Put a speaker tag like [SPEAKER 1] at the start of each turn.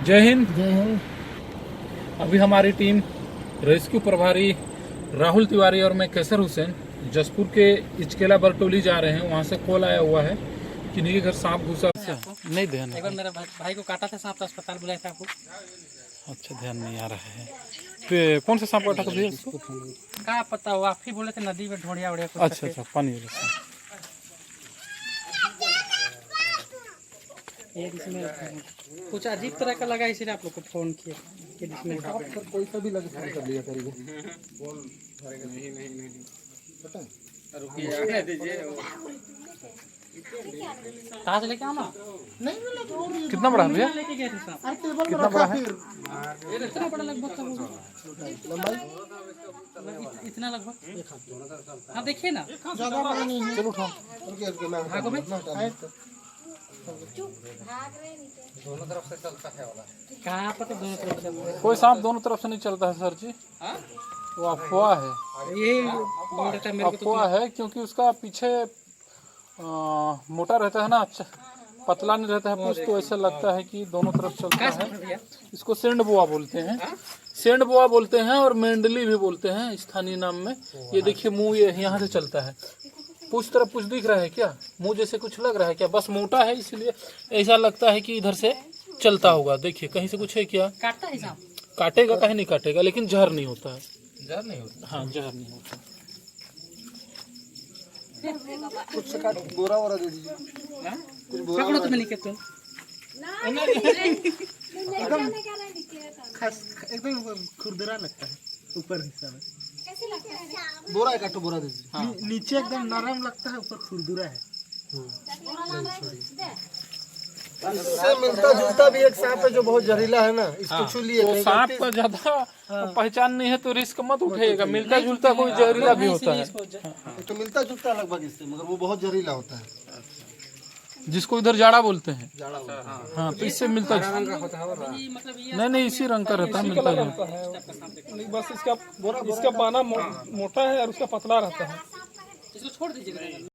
[SPEAKER 1] जय हिंद।
[SPEAKER 2] जय हिंद।
[SPEAKER 1] अभी हमारी टीम रेस्क्यू प्रभारी राहुल तिवारी और मैं कैसर हुसैन जसपुर के इचकेला बरटोली जा रहे हैं। वहाँ से कॉल आया हुआ है कि नीचे घर सांप घुसा। नहीं ध्यान,
[SPEAKER 2] एक बार मेरा भाई को काटा था सांप, तो अस्पताल बुलाया था आपको।
[SPEAKER 1] अच्छा ध्यान नहीं आ रहा है। तो कौन सा सांप काटा था भैया इसको?
[SPEAKER 2] क्या पता हो, आप ही बोले थे नदी में ढोड़िया उड़िया कुछ।
[SPEAKER 1] अच्छा अच्छा, पानी वाला सांप।
[SPEAKER 2] ये इसमें कुछ अजीब तरह का लगा, इसलिए आप लोग को फोन किया कि इसमें
[SPEAKER 3] कोई सा भी लगे फोन कर लिया करिए।
[SPEAKER 2] कहाँ से लेके आओ ना।
[SPEAKER 1] कितना बड़ा है भैया?
[SPEAKER 2] लेके गए थे सांप।
[SPEAKER 1] कितना बड़ा है?
[SPEAKER 2] इतना बड़ा लगभग इतना लगभग। हाँ देखिए ना,
[SPEAKER 3] ज्यादा बड़ा नहीं है।
[SPEAKER 1] चलो उठाओ।
[SPEAKER 2] भागो में
[SPEAKER 3] दोनों तरफ से चलता है वाला।
[SPEAKER 2] कहाँ पता दोनों तरफ से।
[SPEAKER 1] कोई सांप दोनों तरफ से नहीं चलता है सर जी, वो अफवाह है।
[SPEAKER 2] ये मेरे को तो
[SPEAKER 1] अफवाह है क्योंकि उसका पीछे मोटा रहता है ना, पतला नहीं रहता है पूछ, तो ऐसा लगता है कि दोनों तरफ चलता है। इसको सेंड बोआ बोलते हैं, सेंड बोआ बोलते हैं और मेंडली भी बोलते हैं स्थानीय नाम में। ये देखिए मुंह ये यहाँ से चलता है। पूछ तरफ कुछ दिख रहा है क्या? मुंह जैसे कुछ लग रहा है क्या? बस मोटा है इसलिए ऐसा लगता है कि इधर से चलता होगा। देखिए कहीं से कुछ है क्या?
[SPEAKER 2] काटता है सांप।
[SPEAKER 1] काटेगा, कहीं नहीं काटेगा, लेकिन जहर नहीं होता है।
[SPEAKER 3] जहर नहीं होता।
[SPEAKER 1] हाँ जहर नहीं होता।
[SPEAKER 3] कुछ काट बोरा वोरा दे दीजिए। कुछ बोरा
[SPEAKER 2] पकड़ो तो मैं नहीं कहता। एकदम खुरदरा लगता है ऊपर हिस्सा में।
[SPEAKER 3] बोरा एक आटो बोरा दे दीजिए।
[SPEAKER 2] हाँ। नीचे एकदम नरम लगता है, ऊपर खुरदुरा है।
[SPEAKER 3] इससे मिलता जुलता भी एक सांप है जो बहुत जहरीला है ना, इसको छू लिए।
[SPEAKER 1] तो सांप का ज्यादा पहचान नहीं है तो रिस्क मत उठाइएगा। मिलता जुलता कोई जहरीला भी होता है।
[SPEAKER 3] तो मिलता जुलता लगभग इससे, मगर वो बहुत जहरीला होता है।
[SPEAKER 1] जिसको इधर जाड़ा बोलते हैं।
[SPEAKER 3] जाड़ा होता है।
[SPEAKER 1] हाँ तो इससे मिलता नहीं, इसी रंग का रहता है, मिलता जुलता है। बस इसका पाना मोटा है और उसका पतला रहता है।
[SPEAKER 2] इसको छोड़ दीजिएगा।